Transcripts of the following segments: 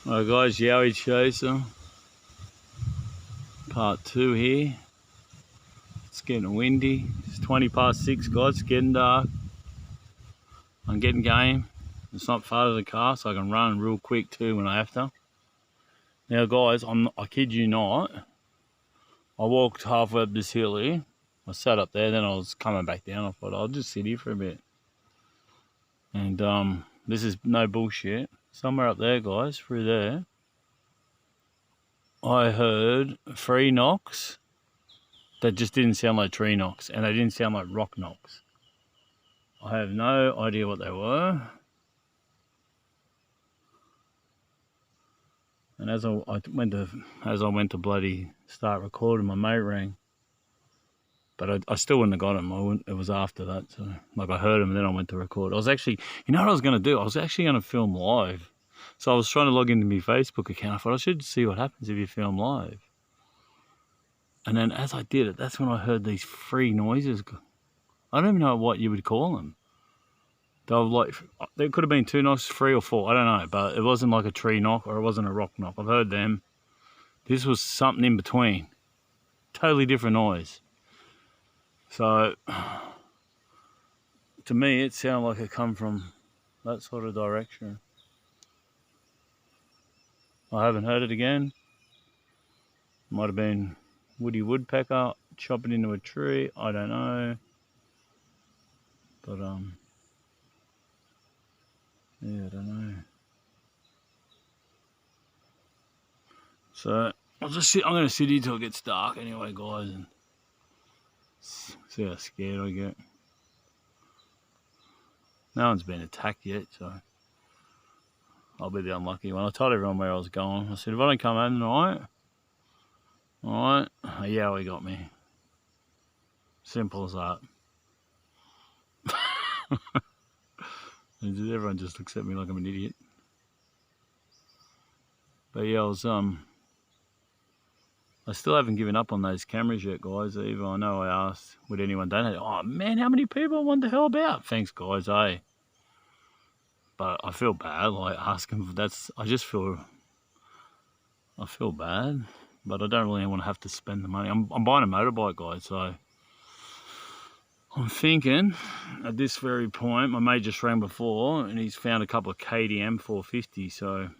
Alright guys, Yowie Chaser, part 2 here. It's getting windy. It's 20 past 6 guys, it's getting dark. I'm getting game. It's not far to the car, so I can run real quick too when I have to. Now guys, I kid you not, I walked halfway up this hill here. I sat up there, then I was coming back down. I thought I'll just sit here for a bit. And this is no bullshit. Somewhere up there guys, through there, I heard 3 knocks that just didn't sound like tree knocks, and they didn't sound like rock knocks. I have no idea what they were. And as I went to bloody start recording, my mate rang. But I still wouldn't have got him. It was after that. So like I heard him and then I went to record. I was actually, you know what I was going to do? I was actually going to film live. So I was trying to log into my Facebook account. I thought I should see what happens if you film live. And then as I did it, that's when I heard these 3 noises. I don't even know what you would call them. They were like, there could have been 2 knocks, 3 or 4, I don't know. But it wasn't like a tree knock or it wasn't a rock knock. I've heard them. This was something in between. Totally different noise. So, to me, it sounded like it come from that sort of direction. I haven't heard it again. Might have been woody woodpecker chopping into a tree. I don't know. But, yeah, I don't know. So, I'm going to sit here till it gets dark anyway, guys, and see how scared I get. No one's been attacked yet, so I'll be the unlucky one. I told everyone where I was going. I said, if I don't come home tonight, alright, yeah, we got me. Simple as that. Everyone just looks at me like I'm an idiot. But yeah, I still haven't given up on those cameras yet, guys. Even I know I asked, would anyone donate? Oh man, how many people? What the hell about? Thanks, guys, eh? But I feel bad, like asking for that. I feel bad, but I don't really want to have to spend the money. I'm buying a motorbike, guys, so I'm thinking at this very point, my mate just rang before, and he's found a couple of KTM 450, so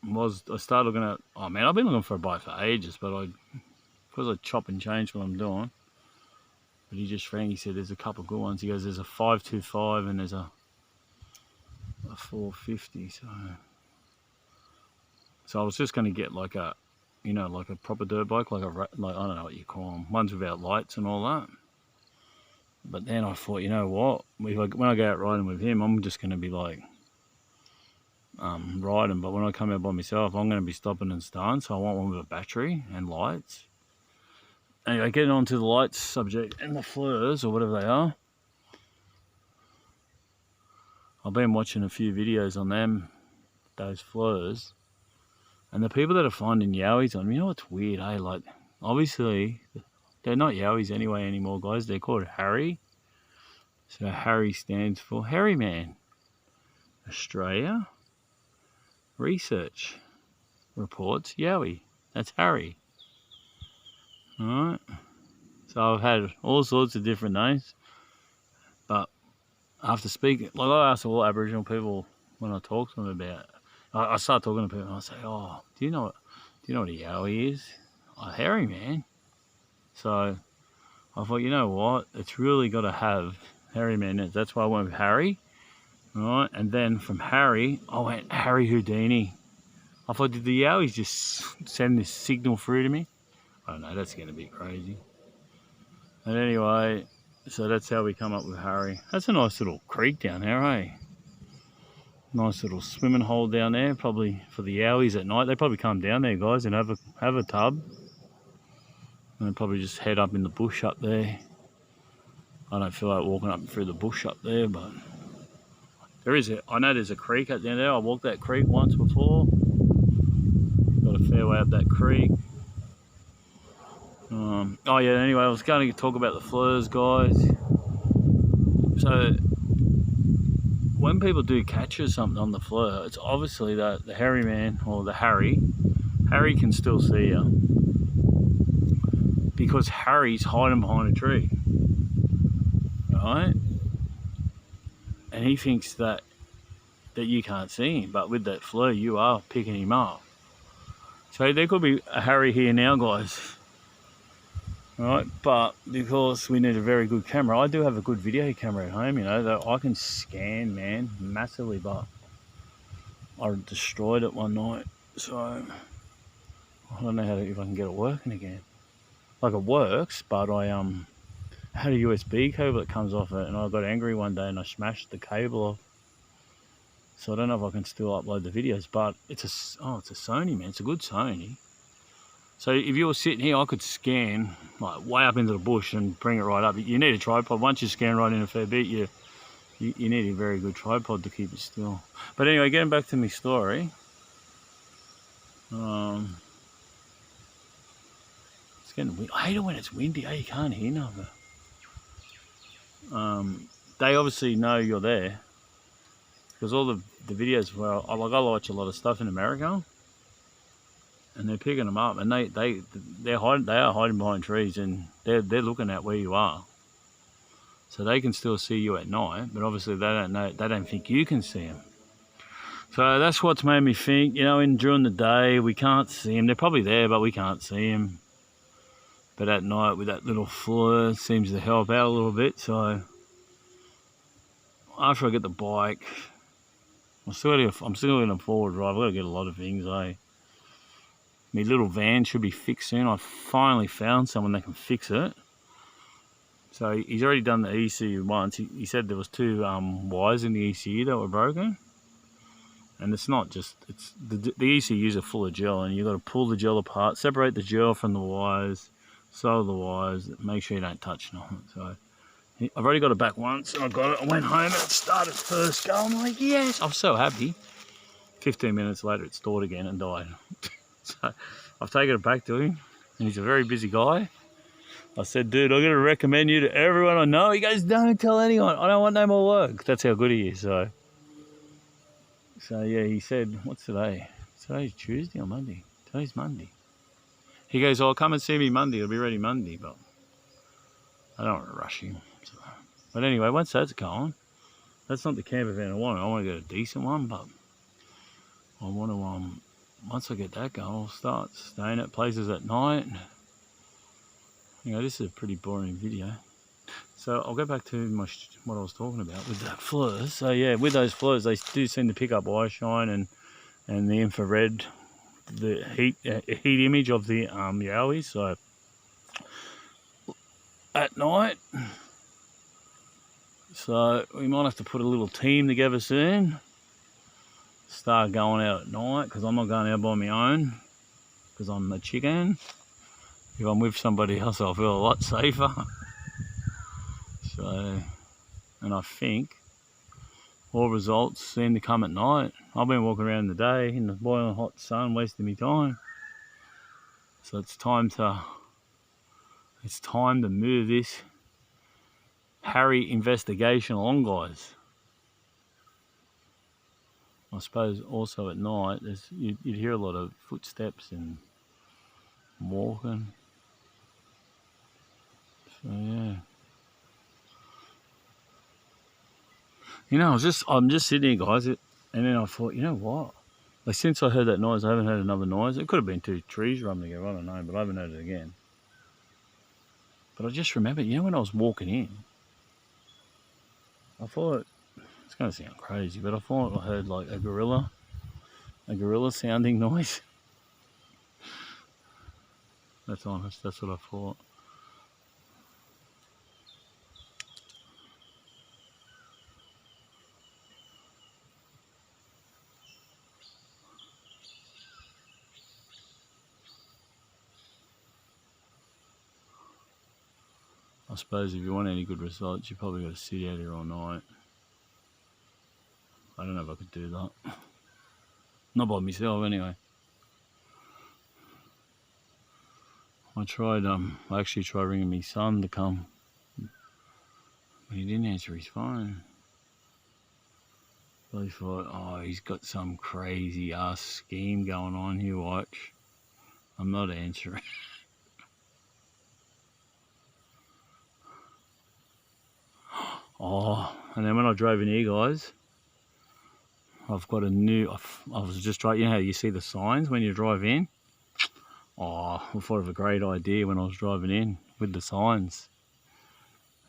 I started looking at, oh man, I've been looking for a bike for ages, but because I chop and change what I'm doing. But he just rang, he said there's a couple of good ones. He goes, there's a 525 and there's a 450. So I was just going to get like a, you know, like a proper dirt bike, like I don't know what you call them, ones without lights and all that. But then I thought, you know what, when I go out riding with him, I'm just going to be like, riding, but when I come out by myself, I'm going to be stopping and starting, so I want one with a battery and lights. Anyway, getting on to the lights subject and the flares, or whatever they are. I've been watching a few videos on them, those flares, and the people that are finding Yowies on them, you know what's weird, eh? Like, obviously, they're not Yowies anyway anymore, guys. They're called Harry. So Harry stands for Hairyman. Australia Research reports Yowie. That's Harry. Alright. So I've had all sorts of different names. But after speaking, like I ask all Aboriginal people when I talk to them about it, I start talking to people and I say, oh, do you know what a Yowie is? Oh, Hairyman. So I thought, you know what? It's really got to have Hairyman. That's why I went with Harry. Right, and then from Harry, I went Harry Houdini. I thought, did the Yowies just send this signal through to me? I don't know, that's going to be crazy. And anyway, so that's how we come up with Harry. That's a nice little creek down there, eh? Nice little swimming hole down there, probably for the Yowies at night. They probably come down there, guys, and have a tub. And then probably just head up in the bush up there. I don't feel like walking up through the bush up there, but I know there's a creek at the end there. I walked that creek once before. Got a fair way up that creek. Oh yeah, anyway, I was going to talk about the flares, guys. So when people do catch something on the flare, it's obviously that the Hairyman or the Harry can still see you, because Harry's hiding behind a tree, right? And he thinks that you can't see him, but with that flare you are picking him up. So there could be a Harry here now, guys. Right, but because we need a very good camera, I do have a good video camera at home, you know, that I can scan, man, massively, but I destroyed it one night, so I don't know if I can get it working again. Like, it works, but I had a USB cable that comes off it, and I got angry one day and I smashed the cable off. So I don't know if I can still upload the videos, but it's a Sony, man. It's a good Sony. So if you were sitting here, I could scan like way up into the bush and bring it right up. You need a tripod. Once you scan right in a fair bit, you need a very good tripod to keep it still. But anyway, getting back to my story. It's getting windy. I hate it when it's windy. You can't hear nothing. They obviously know you're there, because all the videos where I watch a lot of stuff in America, and they're picking them up, and they are hiding behind trees, and they're looking at where you are, so they can still see you at night. But obviously they don't think you can see them. So that's what's made me think, you know, during the day we can't see them. They're probably there, but we can't see them. But at night, with that little flare, it seems to help out a little bit. So after I get the bike, I'm still in a forward drive. I've got to get a lot of things, eh? My little van should be fixed soon. I finally found someone that can fix it. So he's already done the ECU once. He said there was 2 wires in the ECU that were broken. And it's not just, the ECUs are full of gel, and you've got to pull the gel apart, separate the gel from the wires, solder the wires, make sure you don't touch nothing. So I've already got it back once, and I got it. I went home and it started first go. I'm like, yes, I'm so happy. 15 minutes later, it stored again and died. So I've taken it back to him, and he's a very busy guy. I said, dude, I'm going to recommend you to everyone I know. He goes, don't tell anyone. I don't want no more work. That's how good he is. So yeah, he said, what's today? Today's Tuesday or Monday? Today's Monday. He goes, oh, come and see me Monday. It'll be ready Monday, but I don't want to rush him. So. But anyway, once that's going, that's not the camper van I want. I want to get a decent one, but I want to, once I get that going, I'll start staying at places at night. You know, this is a pretty boring video. So I'll go back to what I was talking about with that flares. So yeah, with those flares, they do seem to pick up eye shine and the infrared, the heat image of the Yowies. So at night, so we might have to put a little team together soon. Start going out at night, because I'm not going out by my own, because I'm a chicken. If I'm with somebody else, I'll feel a lot safer. So, and I think all results seem to come at night. I've been walking around the day in the boiling hot sun, wasting my time. So it's time to move this Harry investigation along, guys. I suppose also at night, you'd hear a lot of footsteps and walking. So yeah. You know, I'm just sitting here, guys, and then I thought, you know what? Like, since I heard that noise, I haven't heard another noise. It could have been 2 trees rubbing together, I don't know, but I haven't heard it again. But I just remembered, you know, when I was walking in, I thought, it's going to sound crazy, but I thought I heard like a gorilla sounding noise. That's honest, that's what I thought. I suppose if you want any good results, you probably got to sit out here all night. I don't know if I could do that. Not by myself, anyway. I actually tried ringing my son to come, but he didn't answer his phone. Bigfoot. Oh, he's got some crazy ass scheme going on. You watch. I'm not answering. Oh, and then when I drove in here, guys, I've got a new. I was just trying. You know how you see the signs when you drive in? Oh, I thought of a great idea when I was driving in with the signs.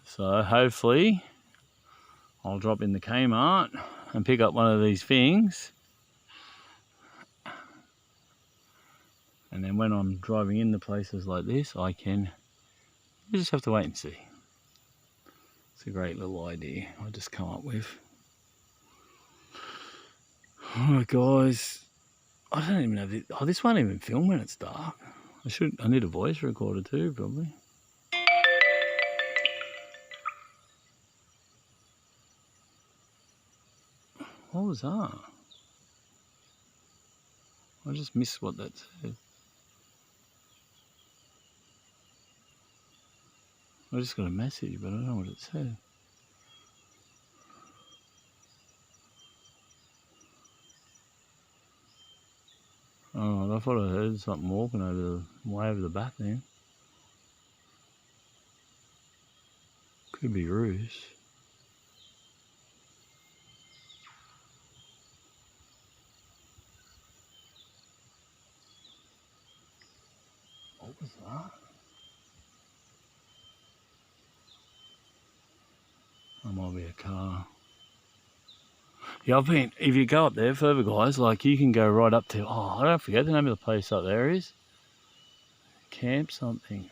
So hopefully I'll drop in the Kmart and pick up one of these things. And then when I'm driving into places like this, I can. You just have to wait and see. It's a great little idea I just come up with. Alright guys, I don't even have this. Oh, this won't even film when it's dark. I need a voice recorder too, probably. What was that? I just missed what that said. I just got a message, but I don't know what it said. Oh, I thought I heard something walking way over the back then. Could be ruse. What was that? That might be a car. Yeah, if you go up there further, guys, like you can go right up to, I don't forget the name of the place up there is. Camp something.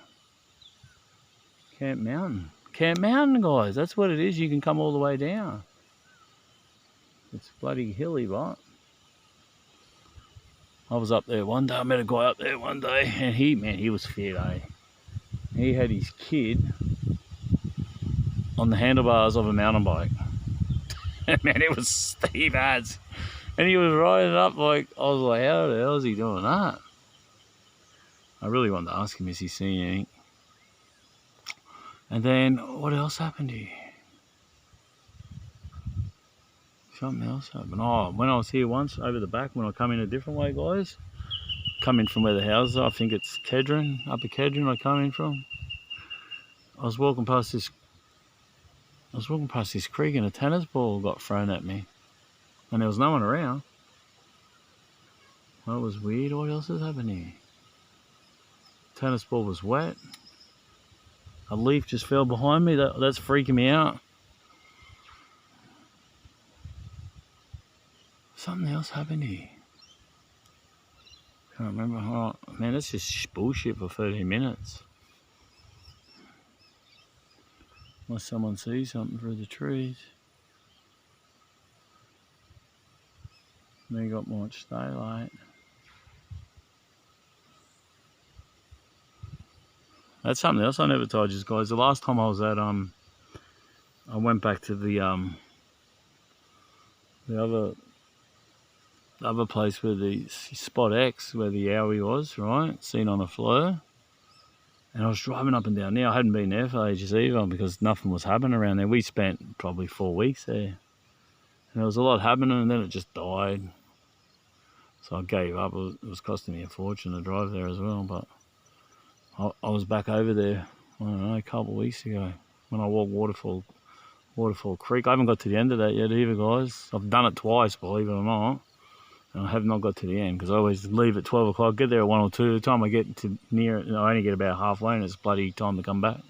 Camp Mountain. Camp Mountain, guys, that's what it is. You can come all the way down. It's bloody hilly, right? I was up there one day, I met a guy up there one day, and he was fit, eh? He had his kid on the handlebars of a mountain bike. Man, it was steep ads. And he was riding up like, I was like, how the hell is he doing that? I really wanted to ask him, is he seeing anything? And then, what else happened here? Something else happened. Oh, when I was here once, over the back, when I come in a different way, guys, come in from where the houses are, I think it's Kedron, Upper Kedron I come in from. I was walking past this creek and a tennis ball got thrown at me. And there was no one around. That was weird. What else has happened here? Tennis ball was wet. A leaf just fell behind me. That's freaking me out. Something else happened here. Can't remember. Oh, man, that's just bullshit for 30 minutes. Unless someone sees something through the trees. They got much daylight. That's something else I never told you guys. The last time I was at I went back to the other place where the spot X where the Yowie was, right? Seen on a flow. And I was driving up and down there. I hadn't been there for ages either because nothing was happening around there. We spent probably 4 weeks there. And there was a lot happening and then it just died. So I gave up. It was costing me a fortune to drive there as well. But I was back over there, I don't know, a couple of weeks ago when I walked Waterfall Creek. I haven't got to the end of that yet either, guys. I've done it twice, believe it or not. And I have not got to the end because I always leave at 12 o'clock, get there at 1 or 2. The time I get to near it, I only get about halfway and it's bloody time to come back.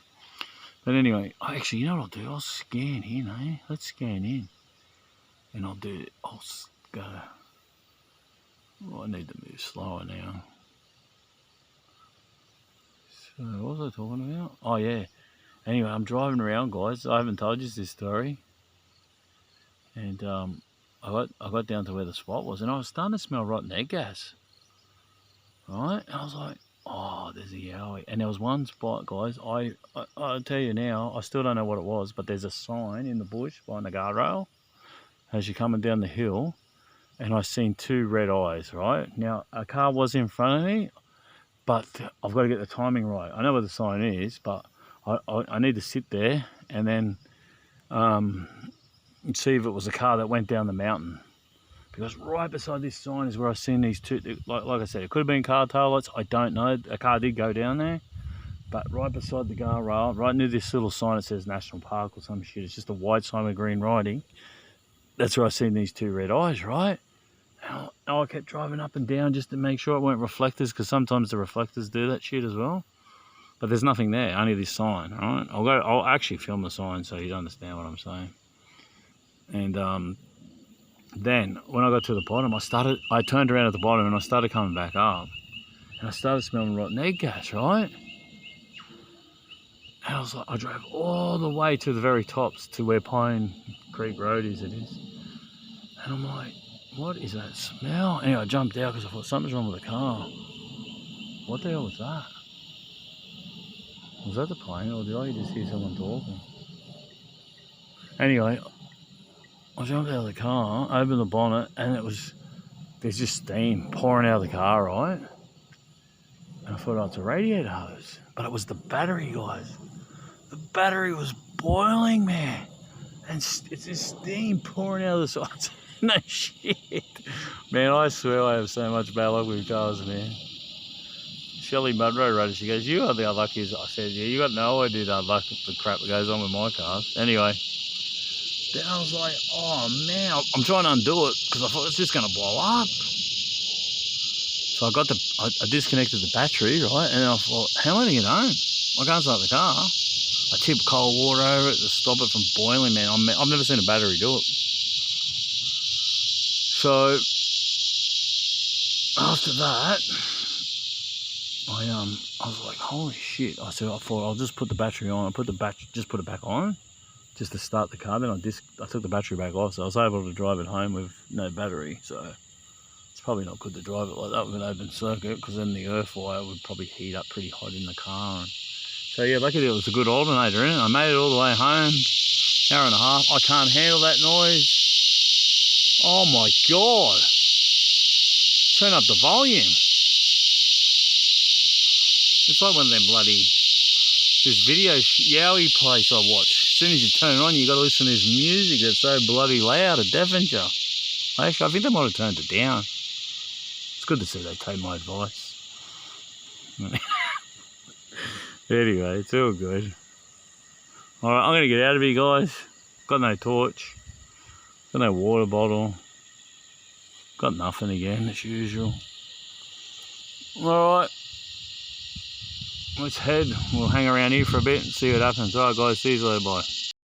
But anyway, actually, you know what I'll do? I'll scan in, eh? Let's scan in. And I'll go. Oh, I need to move slower now. So, what was I talking about? Oh, yeah. Anyway, I'm driving around, guys. I haven't told you this story. And I got down to where the spot was, and I was starting to smell rotten egg gas. Right? And I was like, oh, there's a Yowie. And there was one spot, guys. I'll tell you now, I still don't know what it was, but there's a sign in the bush behind the guardrail as you're coming down the hill. And I seen 2 red eyes, right? Now, a car was in front of me, but I've got to get the timing right. I know where the sign is, but I need to sit there and then and see if it was a car that went down the mountain. Because right beside this sign is where I seen these two, like I said, it could have been car taillights, I don't know. A car did go down there. But right beside the guardrail, right near this little sign that says National Park or some shit, it's just a white sign with green writing. That's where I seen these two red eyes, right? And I kept driving up and down just to make sure it weren't reflectors, because sometimes the reflectors do that shit as well. But there's nothing there, only this sign, right? I'll actually film the sign so you'd understand what I'm saying. And then when I got to the bottom, I turned around at the bottom and I started coming back up. And I started smelling rotten egg gas, right? And I was like, I drove all the way to the very tops to where Pine Creek Road is, it is. And I'm like, what is that smell? Anyway, I jumped out because I thought something's wrong with the car. What the hell was that? Was that the plane, or did I just hear someone talking? Anyway, I jumped out of the car, opened the bonnet, and there's just steam pouring out of the car, right? And I thought, oh, it's a radiator hose. But it was the battery, guys. The battery was boiling, man. And it's just steam pouring out of the sides. No shit. Man, I swear I have so much bad luck with cars, man. Shelley Mudrow wrote it. She goes, you are the unluckiest. I said, yeah, you got no idea the crap that goes on with my cars. Anyway, then I was like, oh man, I'm trying to undo it because I thought it's just going to blow up. So I disconnected the battery, right? And I thought, how am I going to get home? I can't start the car. I tipped cold water over it to stop it from boiling, man. I've never seen a battery do it. So after that, I was like, holy shit. I thought I'll just put the battery on. Just put it back on, just to start the car. Then I took the battery back off, so I was able to drive it home with no battery. So it's probably not good to drive it like that with an open circuit, because then the earth wire would probably heat up pretty hot in the car. So yeah, luckily it was a good alternator in it. I made it all the way home, hour and a half. I can't handle that noise. Oh my God. Turn up the volume. It's like one of them this video Yowie place I watch. As soon as you turn it on, you got to listen to this music that's so bloody loud, it deafens you. Actually, I think they might have turned it down. It's good to see they take my advice. Anyway, it's all good. Alright, I'm going to get out of here, guys. Got no torch. Got no water bottle. Got nothing again, as usual. Alright. Let's head. We'll hang around here for a bit and see what happens. Alright, guys. See you later. Bye.